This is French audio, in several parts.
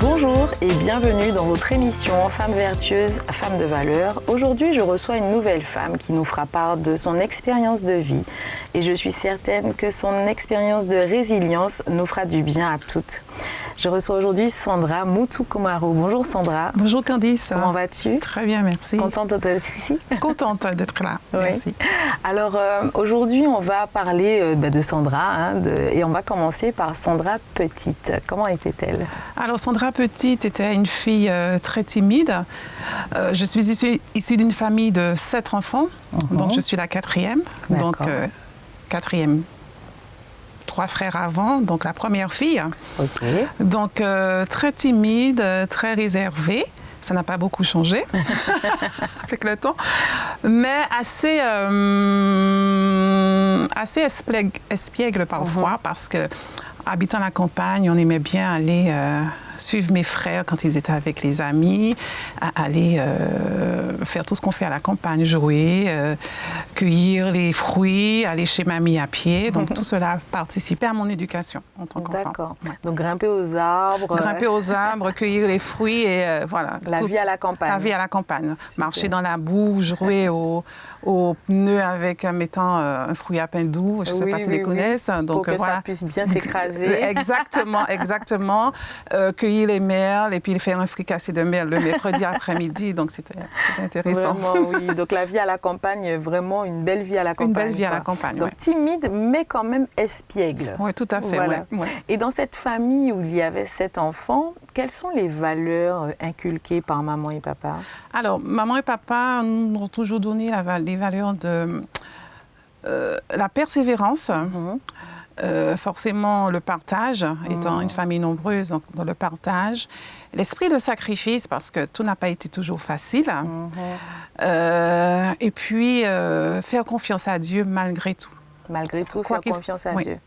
Bonjour et bienvenue dans votre émission Femmes vertueuses, femmes de valeur. Aujourd'hui, je reçois une nouvelle femme qui nous fera part de son expérience de vie et je suis certaine que son expérience de résilience nous fera du bien à toutes. Je reçois aujourd'hui Sandra Mutukumaro. Bonjour Sandra. Bonjour Candice. Comment vas-tu? Très bien, merci. Contente d'être ici? Contente d'être là, oui. Merci. Alors aujourd'hui, on va parler de Sandra et on va commencer par Sandra Petite. Comment était-elle? Alors Sandra Petite était une fille très timide. Je suis issue d'une famille de 7 enfants, donc je suis la 4e. Donc 4e. 3 frères avant, donc la première fille. Okay. Donc très timide, très réservée. Ça n'a pas beaucoup changé avec le temps, mais assez espiègle parfois parce que habitant la campagne, on aimait bien aller suivre mes frères quand ils étaient avec les amis, aller faire tout ce qu'on fait à la campagne, jouer, cueillir les fruits, aller chez mamie à pied. Donc tout cela participait à mon éducation en tant qu'enfant. D'accord. Ouais. Donc grimper aux arbres. Grimper aux arbres, cueillir les fruits et voilà. La vie à la campagne. La vie à la campagne. Super. Marcher dans la boue, jouer aux pneus avec mettant un fruit à pain doux. Je ne sais pas si les connaissent. Donc, pour que ça puisse bien s'écraser. Exactement. Cueillir les merles et puis faire un fricassé de merle le mercredi après-midi. Donc c'était intéressant. Vraiment, oui. Donc la vie à la campagne, vraiment une belle vie à la campagne. Une belle vie à la campagne, donc timide, mais quand même espiègle. Oui, tout à fait. Voilà. Ouais. Et dans cette famille où il y avait 7 enfants, quelles sont les valeurs inculquées par maman et papa? Alors, maman et papa nous ont toujours donné les valeurs de la persévérance. Forcément le partage, étant une famille nombreuse, donc dans le partage, l'esprit de sacrifice parce que tout n'a pas été toujours facile, et puis faire confiance à Dieu malgré tout. Malgré tout, faire confiance à Dieu.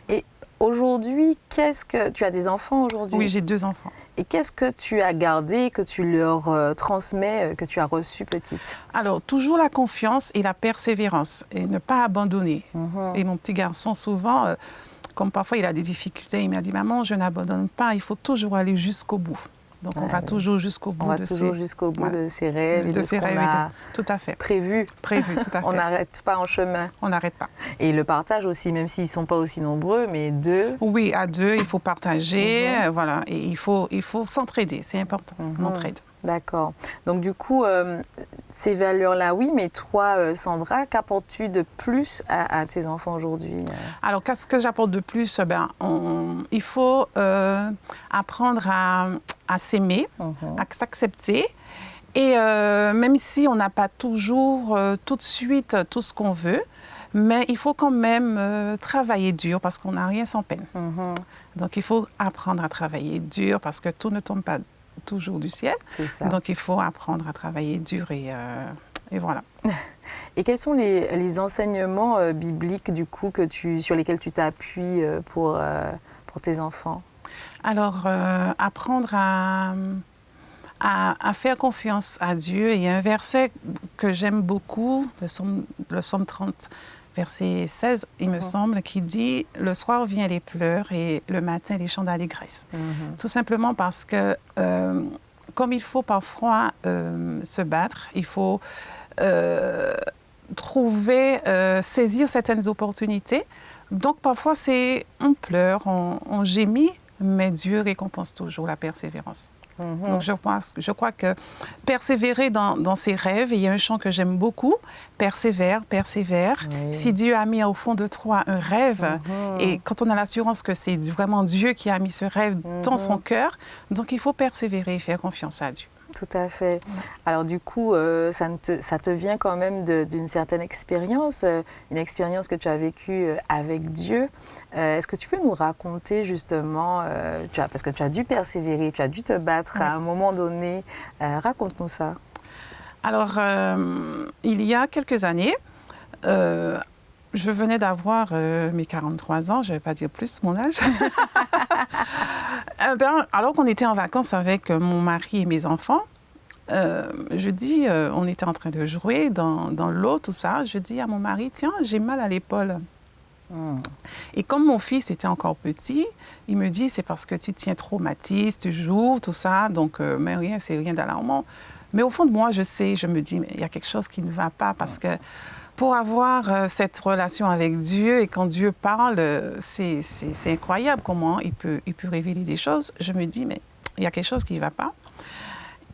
Et aujourd'hui, tu as des enfants aujourd'hui? Oui, j'ai 2 enfants. Et qu'est-ce que tu as gardé, que tu leur transmets, que tu as reçu petite? Alors, toujours la confiance et la persévérance et ne pas abandonner. Et mon petit garçon, souvent, comme parfois il a des difficultés, il m'a dit « Maman, je n'abandonne pas, il faut toujours aller jusqu'au bout ». Donc, on va toujours jusqu'au bout de ses rêves et de ce qu'on a tout à fait. prévu. Tout à fait. On n'arrête pas en chemin. On n'arrête pas. Et le partage aussi, même s'ils ne sont pas aussi nombreux, mais 2. Oui, à 2, il faut partager, voilà. Et il faut s'entraider, c'est important, l'entraide. D'accord. Donc du coup, ces valeurs-là, oui, mais toi, Sandra, qu'apportes-tu de plus à tes enfants aujourd'hui? Alors, qu'est-ce que j'apporte de plus? Il faut apprendre à s'aimer, à s'accepter. Et même si on n'a pas toujours tout de suite tout ce qu'on veut, mais il faut quand même travailler dur parce qu'on n'a rien sans peine. Donc, il faut apprendre à travailler dur parce que tout ne tombe pas toujours du ciel. C'est ça. Donc, il faut apprendre à travailler dur et voilà. Et quels sont les enseignements bibliques, du coup, sur lesquels tu t'appuies pour tes enfants? Alors, apprendre à faire confiance à Dieu. Il y a un verset que j'aime beaucoup, le psaume 30, verset 16, il me semble, qui dit « Le soir viennent les pleurs et le matin les chants d'allégresse ». Tout simplement parce que, comme il faut parfois se battre, il faut saisir certaines opportunités. Donc parfois, on pleure, on gémit, mais Dieu récompense toujours la persévérance. Donc je crois que persévérer dans ses rêves, et il y a un chant que j'aime beaucoup, persévère. Oui. Si Dieu a mis au fond de toi un rêve, et quand on a l'assurance que c'est vraiment Dieu qui a mis ce rêve dans son cœur, donc il faut persévérer et faire confiance à Dieu. Tout à fait. Alors du coup, ça te vient quand même d'une certaine expérience, une expérience que tu as vécue avec Dieu. Est-ce que tu peux nous raconter justement, parce que tu as dû persévérer, tu as dû te battre à un moment donné. Raconte-nous ça. Alors, il y a quelques années, je venais d'avoir mes 43 ans, je ne vais pas dire plus mon âge. Alors qu'on était en vacances avec mon mari et mes enfants, je dis, on était en train de jouer dans l'eau, tout ça. Je dis à mon mari, tiens, j'ai mal à l'épaule. Et comme mon fils était encore petit, il me dit, c'est parce que tu tiens trop Mathis, tu joues, tout ça, donc mais rien, c'est rien d'alarmant. Mais au fond de moi, je sais, je me dis, mais il y a quelque chose qui ne va pas parce que pour avoir cette relation avec Dieu et quand Dieu parle, c'est incroyable comment il peut révéler des choses. Je me dis, mais il y a quelque chose qui ne va pas.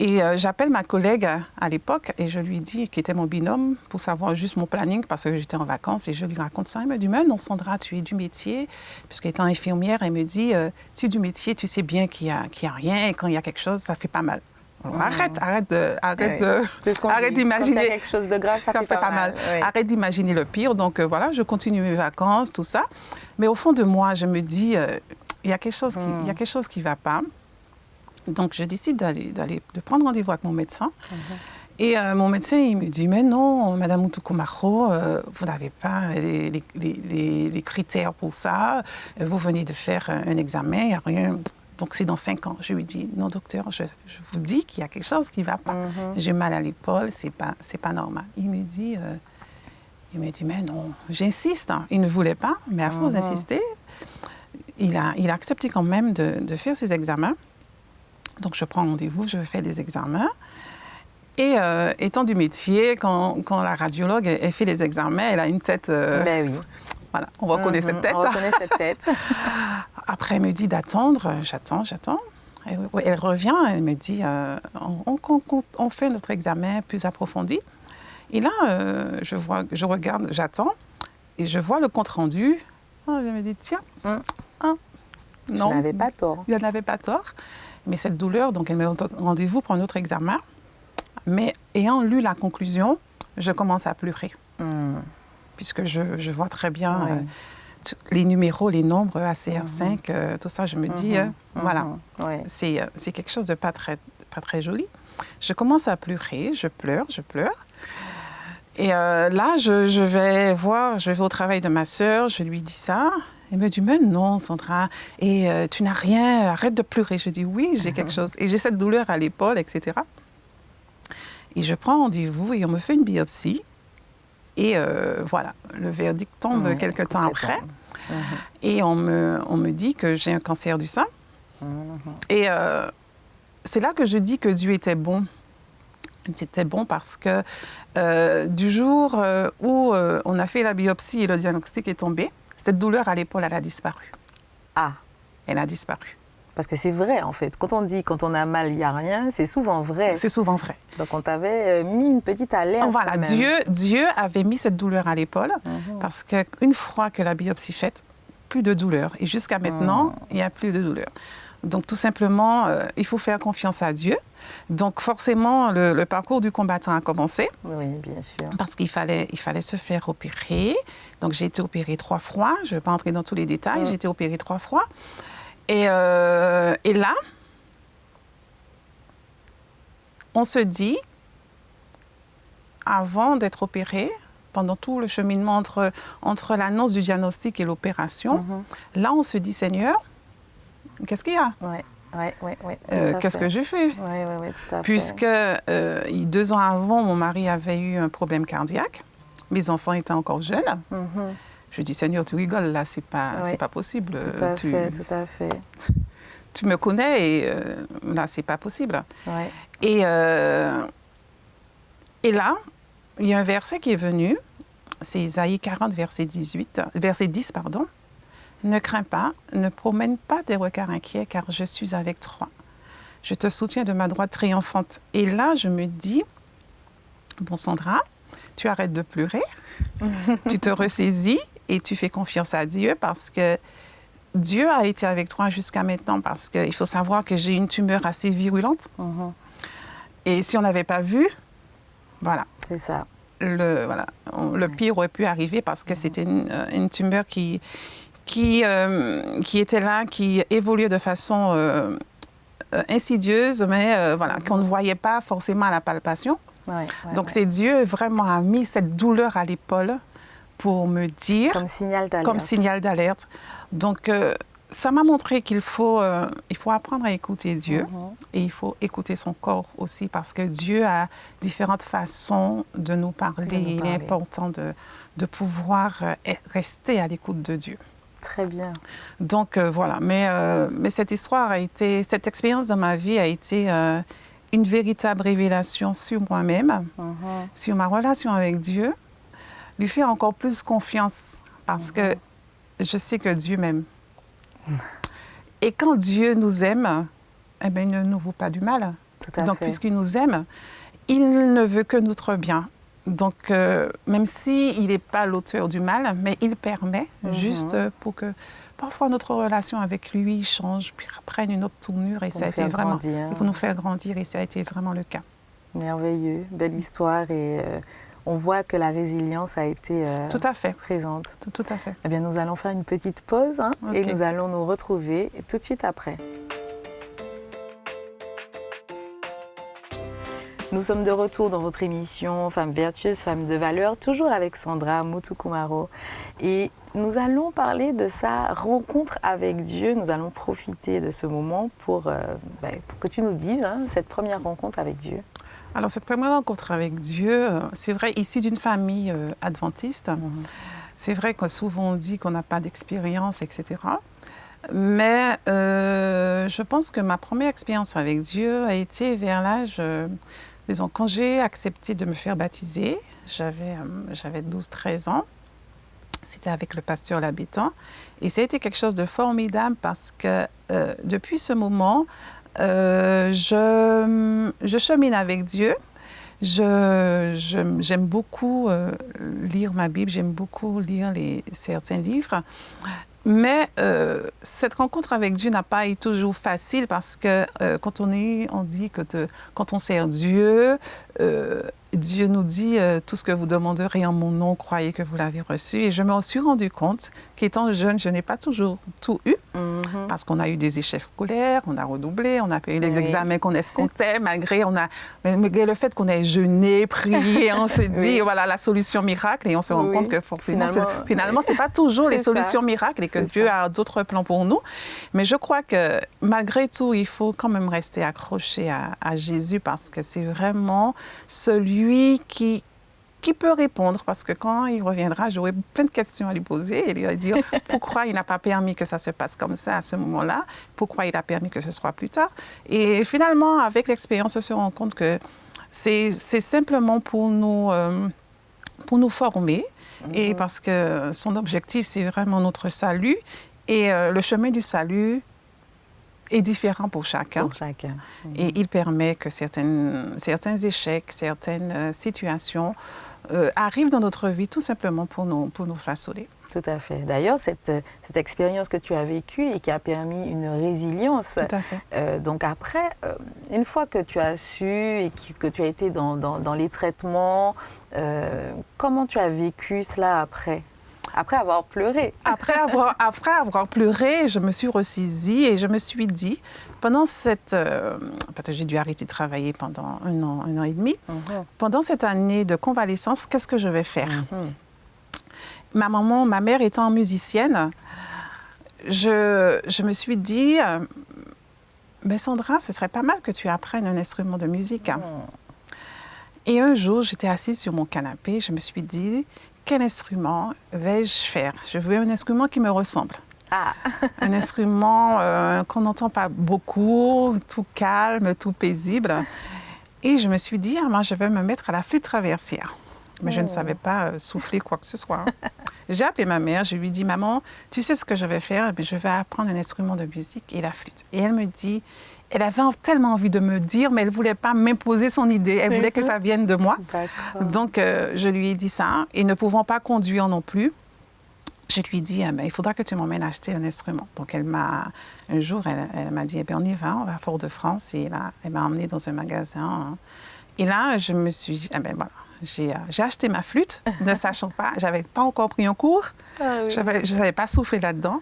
Et j'appelle ma collègue à l'époque et je lui dis, qui était mon binôme, pour savoir juste mon planning parce que j'étais en vacances et je lui raconte ça. Elle me dit, mais non Sandra, tu es du métier, puisqu'étant infirmière, elle me dit, tu es du métier, tu sais bien qu'il y a rien et quand il y a quelque chose, ça fait pas mal. Alors, arrête d'imaginer. Quand il y a quelque chose de grave, ça fait pas mal. Oui. Arrête d'imaginer le pire. Donc voilà, je continue mes vacances, tout ça. Mais au fond de moi, je me dis, il y a quelque chose qui va pas. Donc je décide de prendre rendez-vous avec mon médecin. Et mon médecin, il me dit, mais non, Madame Mutukumaro, vous n'avez pas les critères pour ça. Vous venez de faire un examen, il n'y a rien. Donc, c'est dans 5 ans. Je lui dis, non, docteur, je vous dis qu'il y a quelque chose qui ne va pas. J'ai mal à l'épaule, c'est pas normal. Il me dit, mais non, j'insiste. Hein. Il ne voulait pas, mais à force d'insister, il a accepté quand même de faire ses examens. Donc, je prends rendez-vous, je fais des examens. Et étant du métier, quand la radiologue elle fait les examens, elle a une tête... Ben oui. Voilà, on reconnaît cette tête. On reconnaît cette tête. Après, elle me dit d'attendre. J'attends. Elle revient, elle me dit, on fait notre examen plus approfondi. Et là, je regarde, j'attends, et je vois le compte-rendu. Oh, je me dis, tiens, non. Il n'avait pas tort. Il n'avait pas tort. Mais cette douleur, donc elle me donne rendez-vous pour un autre examen. Mais ayant lu la conclusion, je commence à pleurer. Puisque je vois très bien les numéros, les nombres, ACR5, tout ça, je me dis, voilà, c'est quelque chose de pas très joli. Je commence à pleurer, je pleure. Et là, je vais au travail de ma sœur, je lui dis ça. Elle me dit, mais non, Sandra, et tu n'as rien, arrête de pleurer. Je dis, oui, j'ai quelque chose. Et j'ai cette douleur à l'épaule, etc. Et je prends rendez-vous et on me fait une biopsie. Et voilà, le verdict tombe quelques temps après. Et on me dit que j'ai un cancer du sein. Et c'est là que je dis que Dieu était bon. C'était bon parce que du jour où on a fait la biopsie et le diagnostic est tombé, cette douleur à l'épaule, elle a disparu. Ah. Elle a disparu. Parce que c'est vrai, en fait. Quand on dit quand on a mal, il n'y a rien, c'est souvent vrai. C'est souvent vrai. Donc, on t'avait mis une petite alerte. Voilà, Dieu avait mis cette douleur à l'épaule parce qu'une fois que la biopsie est faite, plus de douleur. Et jusqu'à maintenant, il n'y a plus de douleur. Donc, tout simplement, il faut faire confiance à Dieu. Donc, forcément, le parcours du combattant a commencé. Oui, bien sûr. Parce qu'il fallait se faire opérer. Donc, j'ai été opérée 3 fois. Je ne vais pas entrer dans tous les détails. J'ai été opérée 3 fois. Et là, on se dit, avant d'être opéré, pendant tout le cheminement entre l'annonce du diagnostic et l'opération, là, on se dit, Seigneur, qu'est-ce qu'il y a? Oui. Qu'est-ce que j'ai fait? Oui, tout à fait. Puisque 2 ans avant, mon mari avait eu un problème cardiaque. Mes enfants étaient encore jeunes. Je dis, Seigneur, tu rigoles, là, c'est pas possible. Tout à fait. Tu me connais et là, c'est pas possible. Ouais. Et là, il y a un verset qui est venu, c'est Isaïe 40, verset 10, pardon. Ne crains pas, ne promène pas tes regards inquiets, car je suis avec toi. Je te soutiens de ma droite triomphante. Et là, je me dis, bon, Sandra, tu arrêtes de pleurer, tu te ressaisis et tu fais confiance à Dieu parce que Dieu a été avec toi jusqu'à maintenant parce qu'il faut savoir que j'ai une tumeur assez virulente. Et si on n'avait pas vu, voilà. C'est ça. Le pire aurait pu arriver parce que c'était une tumeur qui était là, qui évoluait de façon insidieuse, mais qu'on ne voyait pas forcément à la palpation. Donc, c'est Dieu vraiment a mis cette douleur à l'épaule pour me dire... Comme signal d'alerte. Comme signal d'alerte. Donc, ça m'a montré qu'il faut, il faut apprendre à écouter Dieu et il faut écouter son corps aussi parce que Dieu a différentes façons de nous parler. Il est important de pouvoir rester à l'écoute de Dieu. Très bien. Donc voilà, mais cette histoire a été, cette expérience dans ma vie a été une véritable révélation sur moi-même, sur ma relation avec Dieu, lui faire encore plus confiance parce que je sais que Dieu m'aime. Et quand Dieu nous aime, eh bien, il ne nous vaut pas du mal. Tout à Donc, fait. puisqu'il nous aime, il ne veut que notre bien. Donc, même s'il n'est pas l'auteur du mal, mais il permet juste pour que parfois notre relation avec lui change, puis prenne une autre tournure. Et ça a été vraiment pour nous faire grandir. Et ça a été vraiment le cas. Merveilleux, belle histoire. Et on voit que la résilience a été tout à fait présente. Tout à fait. Eh bien, nous allons faire une petite pause et nous allons nous retrouver tout de suite après. Nous sommes de retour dans votre émission Femmes vertueuses, Femmes de valeur, toujours avec Sandra Mutukumaro. Et nous allons parler de sa rencontre avec Dieu. Nous allons profiter de ce moment pour que tu nous dises cette première rencontre avec Dieu. Alors, cette première rencontre avec Dieu, c'est vrai, issue d'une famille adventiste. C'est vrai que souvent on dit qu'on n'a pas d'expérience, etc. Mais je pense que ma première expérience avec Dieu a été vers l'âge, disons, quand j'ai accepté de me faire baptiser, j'avais 12-13 ans. C'était avec le pasteur L'Habitant. Et ça a été quelque chose de formidable parce que depuis ce moment, je chemine avec Dieu. J'aime beaucoup lire ma Bible, j'aime beaucoup lire certains livres. Mais cette rencontre avec Dieu n'a pas été toujours facile parce que quand on dit que quand on sert Dieu, Dieu nous dit tout ce que vous demanderez en mon nom, croyez que vous l'avez reçu. Et je me suis rendu compte qu'étant jeune, je n'ai pas toujours tout eu parce qu'on a eu des échecs scolaires, on a redoublé, on a payé les examens qu'on escomptait, malgré le fait qu'on ait jeûné, prié, on se dit voilà la solution miracle et on se rend compte que forcément, finalement c'est pas toujours les solutions miracles et que Dieu a d'autres plans pour nous. Mais je crois que malgré tout, il faut quand même rester accroché à Jésus parce que c'est vraiment celui qui peut répondre, parce que quand il reviendra, j'aurai plein de questions à lui poser et lui dire pourquoi il n'a pas permis que ça se passe comme ça à ce moment-là, pourquoi il a permis que ce soit plus tard. Et finalement, avec l'expérience, on se rend compte que c'est simplement pour nous former et parce que son objectif, c'est vraiment notre salut et le chemin du salut est différent pour chacun. Et il permet que certains échecs, certaines situations arrivent dans notre vie tout simplement pour nous façonner. Tout à fait. D'ailleurs, cette expérience que tu as vécue et qui a permis une résilience. Tout à fait. Donc après, une fois que tu as su et que tu as été dans les traitements, comment tu as vécu cela après ? Après avoir pleuré. Après avoir pleuré, je me suis ressaisie et je me suis dit, pendant parce que j'ai dû arrêter de travailler pendant un an et demi, pendant cette année de convalescence, qu'est-ce que je vais faire? Ma mère étant musicienne, je me suis dit, mais Sandra, ce serait pas mal que tu apprennes un instrument de musique. Et un jour, j'étais assise sur mon canapé, je me suis dit, quel instrument vais-je faire? Je veux un instrument qui me ressemble. Un instrument qu'on n'entend pas beaucoup, tout calme, tout paisible. Et je me suis dit, moi, je vais me mettre à la flûte traversière. Mais je ne savais pas souffler quoi que ce soit. J'ai appelé ma mère, je lui ai dit, maman, tu sais ce que je vais faire? Je vais apprendre un instrument de musique et la flûte. Et elle me dit, elle avait tellement envie de me dire, mais elle ne voulait pas m'imposer son idée. Elle voulait que ça vienne de moi. Donc, je lui ai dit ça. Et ne pouvant pas conduire non plus, je lui ai dit, il faudra que tu m'emmènes acheter un instrument. Donc, un jour, elle m'a dit, on y va à Fort-de-France. Et là, elle m'a emmenée dans un magasin. Et là, je me suis dit, voilà. J'ai acheté ma flûte, ne sachant pas, je n'avais pas encore pris un cours, je ne savais pas souffler là-dedans.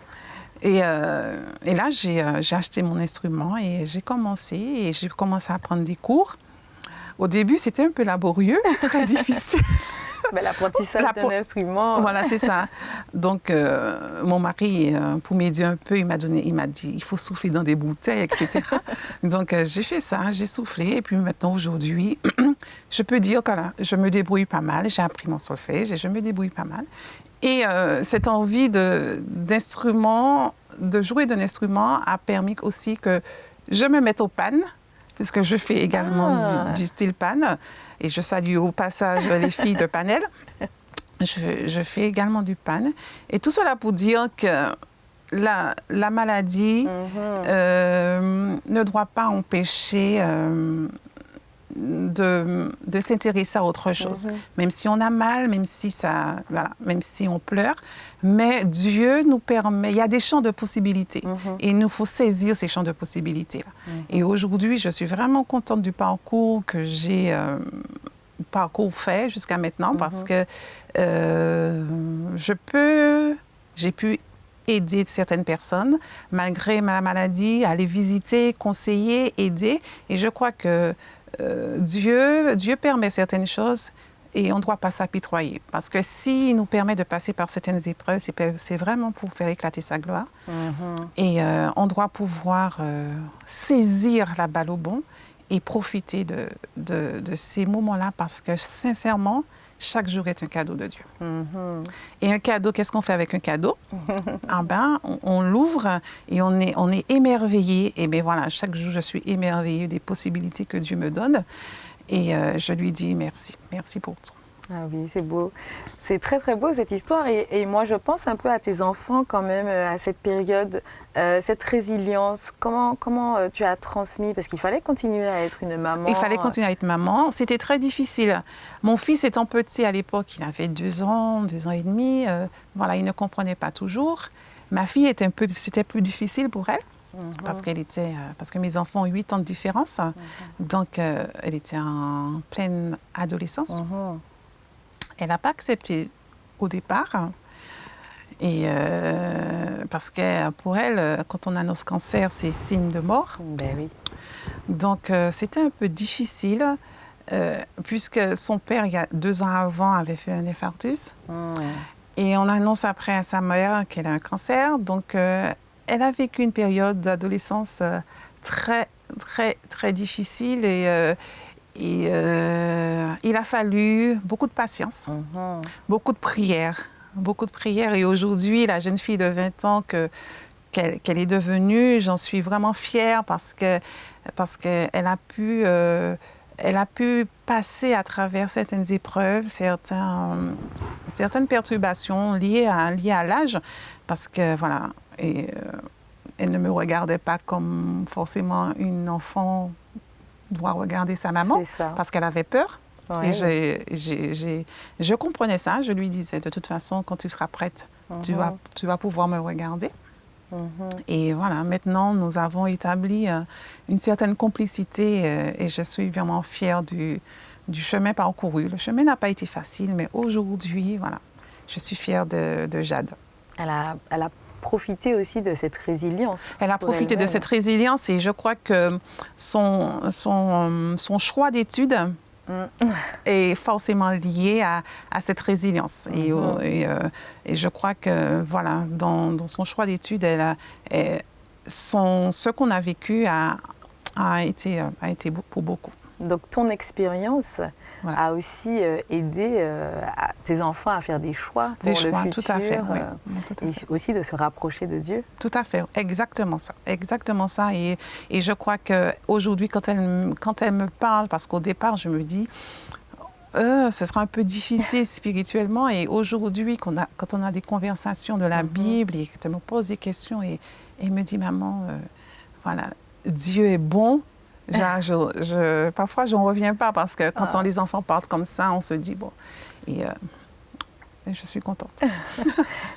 Et là, j'ai acheté mon instrument et j'ai commencé à prendre des cours. Au début, c'était un peu laborieux, très difficile. L'apprentissage d'un instrument. Voilà, c'est ça. Donc, mon mari, pour m'aider un peu, il m'a dit, il faut souffler dans des bouteilles, etc. Donc, j'ai fait ça, j'ai soufflé. Et puis maintenant, aujourd'hui, je peux dire que là, je me débrouille pas mal. J'ai appris mon solfège et je me débrouille pas mal. Et cette envie d'instrument, de jouer d'un instrument a permis aussi que je me mette au pan, puisque je fais également du steel pan. Et je salue au passage les filles de Panel. Je fais également du pan. Et tout cela pour dire que la maladie ne doit pas empêcher de s'intéresser à autre chose. Même si on a mal, même si on pleure. Mais Dieu nous permet, il y a des champs de possibilités. Et il nous faut saisir ces champs de possibilités-là. Et aujourd'hui, je suis vraiment contente du parcours que j'ai fait jusqu'à maintenant parce que j'ai pu aider certaines personnes malgré ma maladie, aller visiter, conseiller, aider. Et je crois que Dieu permet certaines choses et on ne doit pas s'apitoyer. Parce que s'il nous permet de passer par certaines épreuves, c'est vraiment pour faire éclater sa gloire. Et on doit pouvoir saisir la balle au bond et profiter de ces moments-là parce que sincèrement, chaque jour est un cadeau de Dieu. Et un cadeau, qu'est-ce qu'on fait avec un cadeau? On l'ouvre et on est émerveillé. Et bien voilà, chaque jour, je suis émerveillée des possibilités que Dieu me donne. Et je lui dis merci. Merci pour tout. Ah oui, c'est beau. C'est très, très beau cette histoire. Et moi, je pense un peu à tes enfants quand même, à cette période, cette résilience. Comment tu as transmis? Parce qu'il fallait continuer à être une maman. Il fallait continuer à être maman. C'était très difficile. Mon fils étant petit à l'époque, il avait 2 ans, 2 ans et demi. Voilà, il ne comprenait pas toujours. Ma fille, c'était plus difficile pour elle. Parce que mes enfants ont 8 ans de différence. Donc, elle était en pleine adolescence. Elle n'a pas accepté au départ. Et parce que pour elle, quand on annonce cancer, c'est signe de mort. Ben oui. Donc, c'était un peu difficile, puisque son père, il y a 2 ans avant, avait fait un infarctus. Et on annonce après à sa mère qu'elle a un cancer. Donc, elle a vécu une période d'adolescence très, très, très difficile. Et il a fallu beaucoup de patience, beaucoup de prières. Et aujourd'hui, la jeune fille de 20 ans qu'elle est devenue, j'en suis vraiment fière parce qu'elle a pu passer à travers certaines épreuves, certaines perturbations liées à l'âge, parce que voilà, elle ne me regardait pas comme forcément une enfant doit regarder sa maman parce qu'elle avait peur. Ouais. Et je comprenais ça. Je lui disais, de toute façon, quand tu seras prête, tu vas pouvoir me regarder. Et voilà, maintenant, nous avons établi une certaine complicité et je suis vraiment fière du chemin parcouru. Le chemin n'a pas été facile, mais aujourd'hui, voilà, je suis fière de Jade. Elle a profité aussi de cette résilience. Elle a profité de cette résilience et je crois que son choix d'études est forcément lié à cette résilience. Et je crois que voilà, dans son choix d'études, ce qu'on a vécu a été pour beaucoup. Donc ton expérience a aussi aidé tes enfants à faire des choix pour le futur. Tout à fait, oui. Et aussi de se rapprocher de Dieu. Tout à fait, exactement ça. Et je crois qu'aujourd'hui, quand elle me parle, parce qu'au départ, je me dis, ce sera un peu difficile spirituellement. Et aujourd'hui, quand on a des conversations de la Bible et que tu me poses des questions et me dit, maman, voilà, Dieu est bon. Parfois, je n'en reviens pas parce que quand les enfants partent comme ça, on se dit, bon, et je suis contente.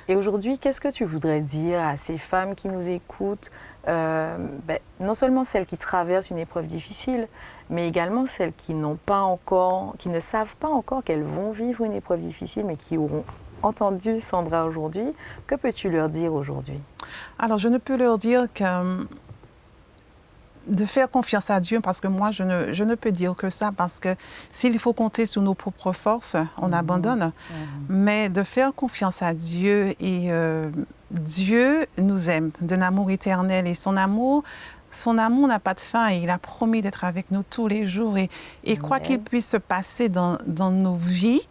Et aujourd'hui, qu'est-ce que tu voudrais dire à ces femmes qui nous écoutent, non seulement celles qui traversent une épreuve difficile, mais également celles qui ne savent pas encore qu'elles vont vivre une épreuve difficile, mais qui auront entendu Sandra aujourd'hui. Que peux-tu leur dire aujourd'hui? Alors, je ne peux leur dire que de faire confiance à Dieu, parce que moi, je ne peux dire que ça, parce que s'il faut compter sur nos propres forces, on abandonne. Mais de faire confiance à Dieu, et Dieu nous aime d'un amour éternel, et son amour n'a pas de fin, et il a promis d'être avec nous tous les jours. Et quoi qu'il puisse se passer dans nos vies,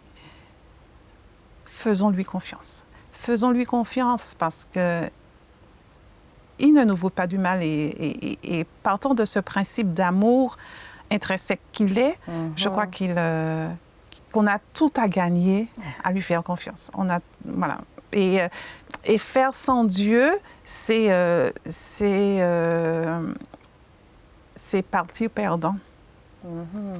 faisons-lui confiance. Faisons-lui confiance, parce que il ne nous vaut pas du mal, et partant de ce principe d'amour intrinsèque qu'il est, je crois qu'on a tout à gagner à lui faire confiance. Voilà. Et faire sans Dieu, c'est partir perdant.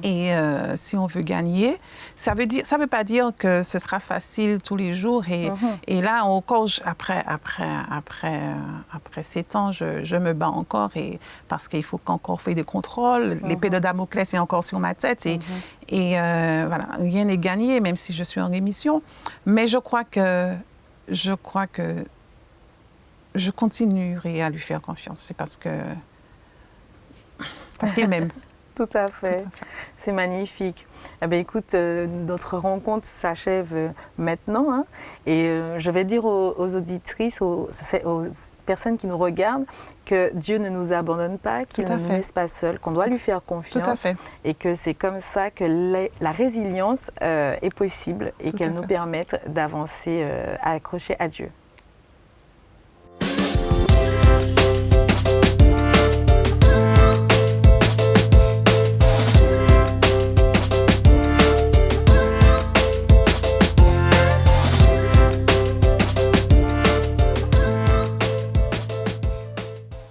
Et si on veut gagner, ça veut pas dire que ce sera facile tous les jours. Et là, encore, après 7 ans, je me bats encore, parce qu'il faut qu'encore faire des contrôles. L'épée de Damoclès est encore sur ma tête. Et voilà, rien n'est gagné, même si je suis en rémission. Mais je crois que je continuerai à lui faire confiance. C'est parce qu'il m'aime. Tout à fait. C'est magnifique. Eh bien, écoute, notre rencontre s'achève maintenant. Hein, et je vais dire aux auditrices, aux personnes qui nous regardent, que Dieu ne nous abandonne pas, qu'il ne nous laisse pas seuls, qu'on doit lui faire confiance. Tout à fait. Et que c'est comme ça que la résilience est possible, et qu'elle nous permette d'avancer, accrocher à Dieu.